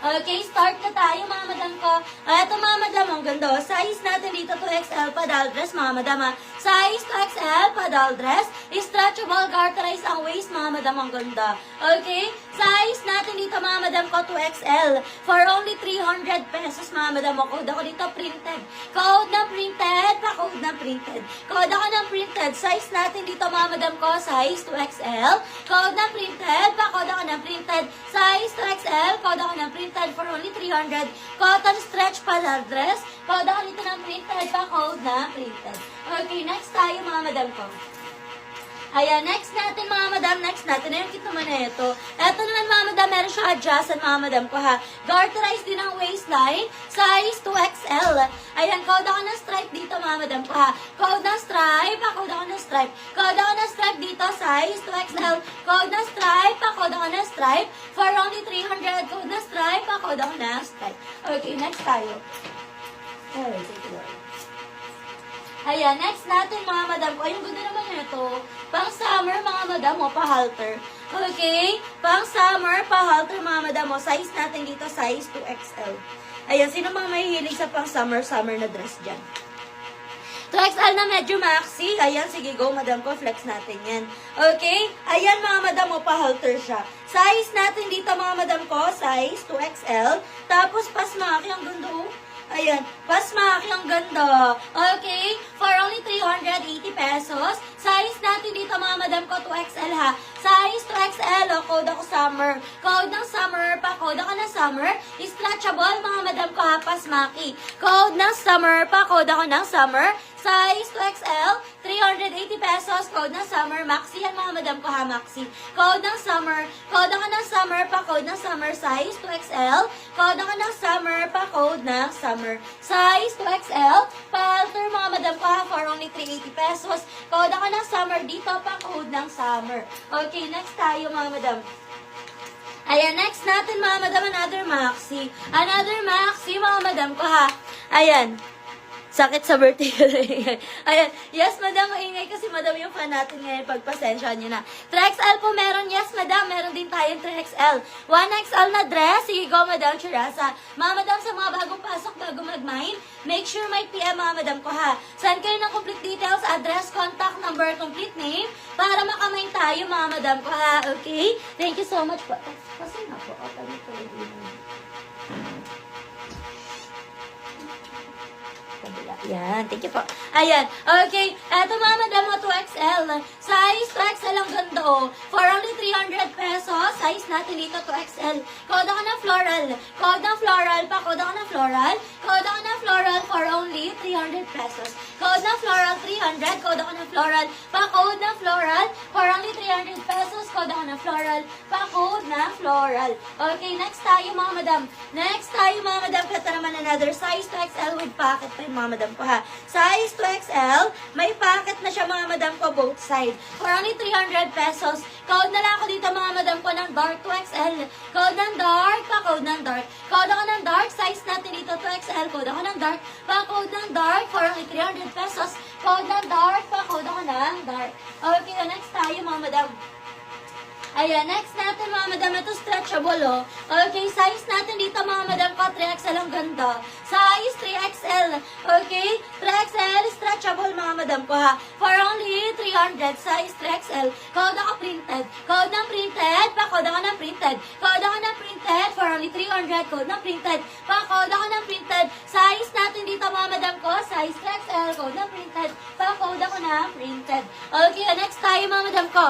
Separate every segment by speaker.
Speaker 1: Okay, start na tayo mga madam ko. Ito mga madam, ang ganda. Size natin dito 2XL padal dress mga madam ha. Size 2XL padal dress. Stretchable, garterized ang waist mga madam, ang ganda. Okay, size natin dito mga madam ko 2XL. For only 300 pesos mga madam. Code ako dito printed. Code na printed, pa-code na printed. Code ako ng printed. Size natin dito mga madam ko, size 2XL. Code na printed, pa-code ako ng printed. Size 2XL, code ako ng printed for only 300. Cotton stretch padal dress. Code ako dito ng printed, pa-code na printed. Okay, next tayo mga madam ko. Ayan, next natin mga madam, next natin. Ayan, kita mo na ito. Ito naman mga madam, meron siya adjustan mga madam ko ha. Garterized din ang waistline, size 2XL. Ayan, code ako ng stripe dito mga madam ko ha. Code ng stripe, code ako ng stripe. Code ako ng stripe dito, size 2XL. Code ng stripe, code ako ng stripe. For only 300, code ng stripe, code ako ng stripe. Okay, next tayo. Alright, take it away. Ayan, next natin mga madam ko. Ayun, ganda naman ito. Pang summer mga madam mo, pa-halter. Okay? Pang summer, pa-halter mga madam mo. Size natin dito, size 2XL. Ayan, sino mga mahihilig sa pang summer na dress dyan? 2XL na medyo maxi. Ayan, sige go madam ko, flex natin yan. Okay? Ayan mga madam mo, pa-halter siya. Size natin dito mga madam ko, size 2XL. Tapos pasmaki, ang ganda oh. Ayan, pasmaki, ang ganda. Okay, for only 380 pesos. Size natin dito mga madam ko, 2XL ha. Size 2XL, o, code ako summer. Code ng summer, pa-code ako ng summer. Stretchable mga madam ko ha, pasmaki. Code ng summer, pa-code ako ng summer. Size 2XL, 380 pesos. Code ng summer, maxi yan mga madam ko ha, maxi. Code ng summer, code ako ng summer, pa-code ng summer. Size 2XL, code ako ng summer, pa-code ng summer. Size 2XL, pa-alter mga madam ko ha, for only 380 pesos. Code ako ng summer dito, pa-code ng summer. Okay, next tayo mga madam. Ayan, next natin mga madam, another maxi. Another maxi mga madam ko ha. Ayan. Sakit sa birthday ko. Ayan. Yes, madam. Maingay kasi madam yung fan natin ngayon. Pagpasensya nyo na. 3XL po meron. Yes, madam. Meron din tayong 3XL. 1XL na dress. Sige, go, madam. Chirasa. Mga madam, sa mga bagong pasok, bago mag-mine, make sure may PM, mga madam ko, ha. Send kayo ng complete details, address, contact number, complete name, para makamine tayo, mga madam ko, ha. Okay? Thank you so much po. Kasi nga po. Yan, thank you po. Ayan, okay. Eto mga madam mo, 2XL. Size 2XL ang ganda oh. For only 300 pesos. Size natin dito, 2XL. Code ako ng floral. Code ng floral pa. Code ako ng floral. Code ako ng floral for only 300 pesos. Code ng floral, 300. Code ako ng floral. Pa-code ng floral for only 300 pesos. Code ako ng floral. Pa-code ng floral. Okay, next tayo mga madam. Next tayo mga madam. Ito naman another size 2XL with pocket pa yung mga madam ko ha. Size 2XL, may pocket na siya mga madam ko both side. For only 300 pesos. Code na lang ako dito mga madam ko ng dark 2XL. Code ng dark, pa-code ng dark. Code ako ng dark, size natin dito 2XL. Code ako ng dark, pa-code ng dark for only 300 pesos. Code ng dark, pa-code ako ng dark. Okay, next tayo mga madam. Ayan, next natin mga madam, ito stretchable oh. Okay, size natin dito mga madam ko, 3XL ang ganda. Size 3XL. Okay, 3XL, stretchable mga madam ko ha. For only 300, size 3XL. Code ako printed. Code ng printed, pa-code ako ng printed. Code ako ng printed, for only 300, code ng printed. Pa-code ako ng printed. Size natin dito mga madam ko, size 3XL, code ng printed. Pa-code ako ng printed. Okay, next tayo mga madam ko.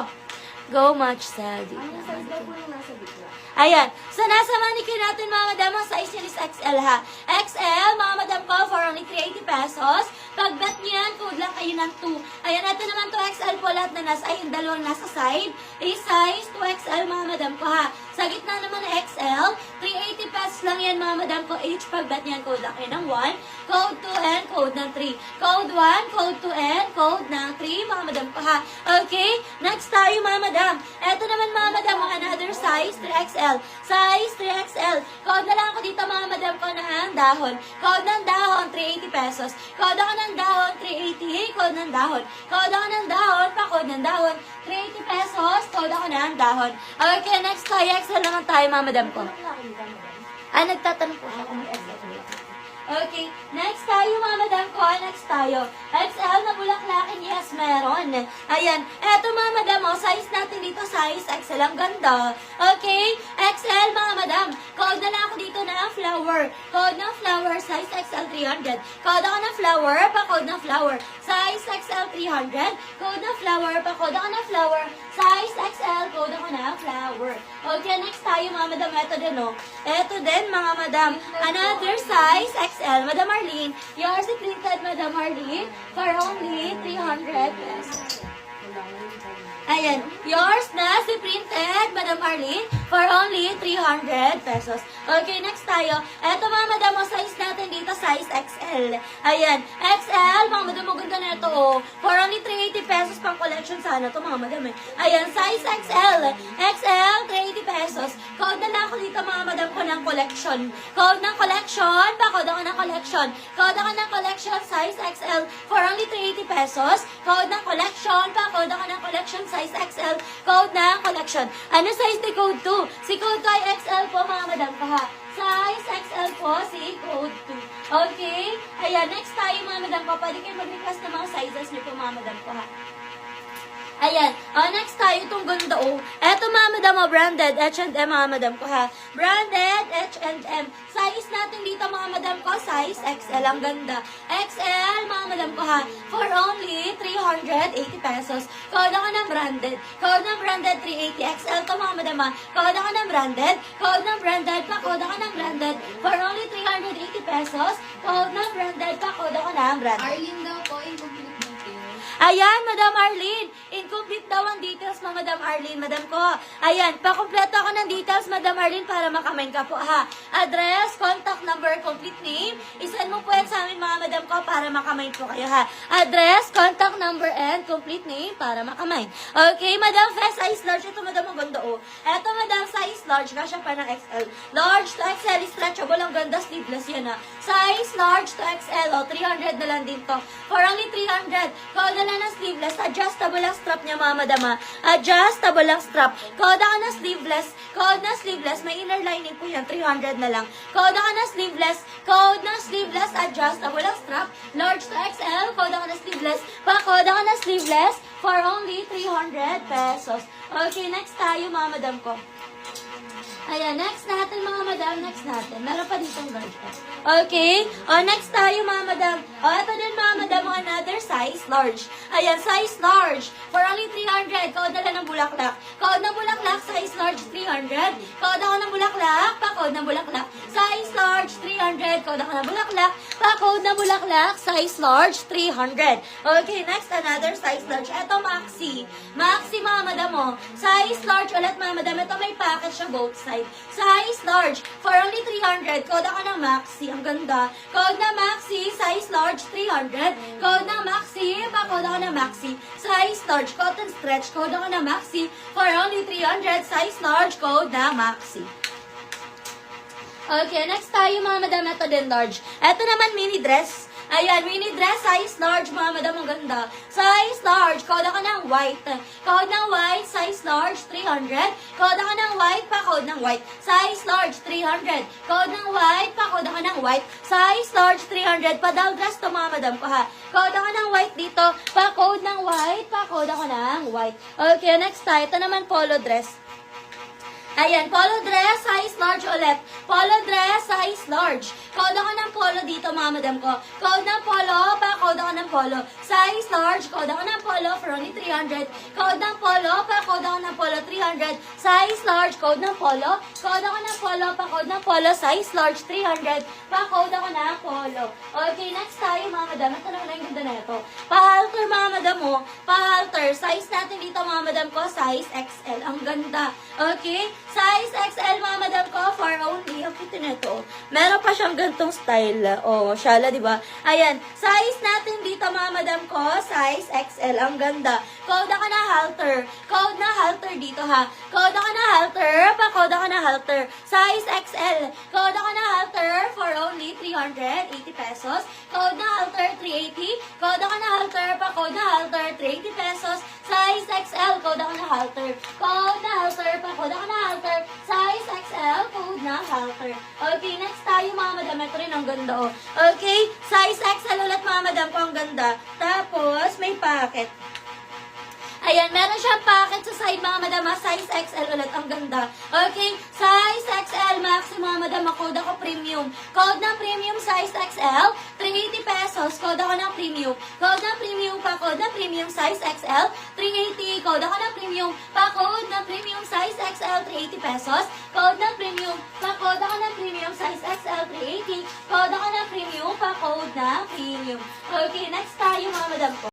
Speaker 1: Go much Sally.
Speaker 2: Ano size daw po yung nasa bigla?
Speaker 1: Ayan. So, nasa mannequin natin mga madam, ang size niya is XL ha. XL, mga madam ko, for only 380 pesos. Pag bet nyo yan, code lang kayo ng 2. Ayan, ito naman 2XL po lahat na nasa, ay, yung dalawang nasa side. Is size 2XL mga madam ko ha. Sa gitna naman na XL, 380 pesos lang yan mga madam ko. Each pag bet nyo yan, code lang kayo ng 1. Code 2 and code ng 3. Code 1, code 2 and code ng 3 mga madam ko ha. Okay? Next tayo mga madam. Ito naman mga madam, another size 3XL. Size 3XL. Code na lang ako dito mga madam ko ng dahon. Code ng dahon, 380 pesos. Code ako ng dahon, 380. Code ng dahon. Code ako ng dahon, pa-code ng dahon, 380 pesos. Code ako ng dahon. Okay, next tayo. XL naman tayo mga madam ko.
Speaker 2: Anong laki nito, madam?
Speaker 1: Nagtatanong po ako ng XL. Okay, next tayo mga madam ko, next tayo. XL na bulaklakin, yes, meron. Ayan, eto mga madam, size natin dito, size XL, ang ganda. Okay, XL mga madam, code na lang ako dito na flower. Code ng flower, size XL 300. Code ako ng flower, pa-code ng flower. Size XL 300. Code ng flower, pa-code ako ng flower. Size XL, code ako ng flower. Okay, next tayo mga madam, eto din Eto din mga madam, another size XL, Madam Arlene. Yours is printed, Madam Arlene, for only 300 pesos. Ayan, yours na si printed, Madam Arlene, for only 300 pesos. Okay, next tayo. Eto mga madam, size natin dito, size XL. Ayan, XL, mga madam, maganda na ito, for only 380 pesos pang collection sana to mga madam Ayan, size XL. XL, 380 pesos. Code na lang ako dito mga madam ko ng collection. Code ng collection, pa-code ako ng collection. Code ako ng collection, size XL, for only 380 pesos. Code ng collection, pa-code ako ng collection, size XL, code ng collection. Ano size ni code 2? Si code 2 ay XL po mga madam ko ha. Size XL po si code 2. Okay? Ayan, next tayo mga madam ko. Pwede kayo mag-request ng mga sizes niyo po mga madam ko ha. Ayan, next tayo itong ganda Eto mga madam branded H&M mga madam ko ha. Branded H&M. Size natin dito mga madam ko, size XL, ang ganda. XL mga madam ko ha, for only 380 pesos. Code ako ng branded. Code ng branded 380 XL to mga madam ha. Code ako ng branded. Code ng branded, pa-code ako ng branded, for only 380 pesos. Code ng branded, pa-code ako ng branded.
Speaker 2: Arlene daw po, incomplete details.
Speaker 1: Ayan, Madam Arlene. Incomplete daw ang details, mga Madam Arlene. Madam ko. Ayan, pakumpleto ako ng details, Madam Arlene, para makamain ka po, ha. Address, contact number, complete name. Isend mo po yan sa amin, mga Madam ko, para makamain po kayo, ha. Address, contact number, and complete name, para makamain. Okay, Madam Fes, size large. Ito, Madam, ang ganda, Ito, Madam, size large. Kasya pa ng XL. Large to XL, stretchable. Ang ganda, sleeveless yan, ha. Size large to XL, 300 na lang din to. For only 300. Code na lang ng sleeveless. Adjustable ang strap niya, mga madama. Adjustable ang strap. Code ako na sleeveless. Code na sleeveless. May inner lining po yan. 300 na lang. Code ako na sleeveless. Code na sleeveless. Adjustable ang strap. Large to XL. Code ako na sleeveless. Pa-code ako na sleeveless for only 300 pesos. Okay, next tayo, mga madam ko. Ayan, next natin mga madam, next natin. Meron pa ditong large. Okay? Next tayo mga madam. Ito din mga madam, another size large. Ayan, size large. For only 300. Code na lang ng bulaklak. Code ng bulaklak, size large 300. Code ako ng bulaklak, pa-code ng bulaklak. Size large 300. Code ako ng bulaklak, pa-code ng bulaklak. Size large 300. Okay, next another size large. Ito maxi. Maxi mga madam Size large ulit mga madam. Ito may package siya both sides. Size large. For only 300. Code ako ng maxi. Ang ganda. Code na maxi. Size large 300. Code na maxi. Pa-code ako ng maxi. Size large. Cotton stretch. Code ako ng maxi. For only 300. Size large. Code na maxi. Okay, next tayo mga madam. Ito din large. Ito naman mini dress. Ayan, mini dress, size large, mga madam, ang ganda. Size large, code ako ng white. Code ng white, size large, 300. Code ako ng white, pa-code ng white. Size large, 300. Code ng white, pa-code ako ng white. Size large, 300. Pa-doll dress to, mga madam ko, ha. Code ako ng white dito. Pa-code ng white, pa-code ako ng white. Okay, next tayo. Ito naman polo dress. Ayan, polo dress, size large ulit. Polo dress, size large. Code ako ng polo dito, mga madam ko. Code ng polo, pa-code ako ng polo. Size large, code ako ng polo for only 300. Code ng polo, pa-code ako ng polo, 300. Size large, code ng polo. Code ako ng polo, pa-code ng polo. Size large, 300. Pa-code ako ng polo. Okay, next tayo, mga madam. Ito naman yung ganda na ito. Pa-halter, mga madam Pa-halter. Size natin dito, mga madam ko, size XL. Ang ganda. Okay? Size XL, mga madam ko, for only, ang cute na ito. Meron pa siyang gantong style. Shala, di ba? Ayan, size natin dito, mga madam ko, size XL. Ang ganda. Code ako na halter. Code na halter dito, ha. Code ako na halter. Pa-code ako na halter. Size XL. Code ako na halter for only 380 pesos. Code na halter, 380. Code ako na halter. Pa-code na halter, 380 pesos. Size XL. Code ako na halter. Code na halter. Pa-code ako na halter. Size XL. Code na halter. Okay. Okay, next tayo mga madam. Ito rin ang ganda oh. Okay, size XL ulit mga madam ko, ang ganda. Tapos, may packet. Ayan, meron siyang packet sa side mga madam, size XL ulit, ang ganda. Okay, size XL maxi mga madam, code ako premium. Code ng premium size XL, 380 pesos, code ako ng premium. Code ng premium pa, code ng premium size XL, 380. Code ako ng premium pa, code ng premium size XL, 380 pesos. Code ng premium pa, code ako ng premium size XL, 380. Code ako ng premium pa, code ng premium. Okay, next tayo mga madam ko.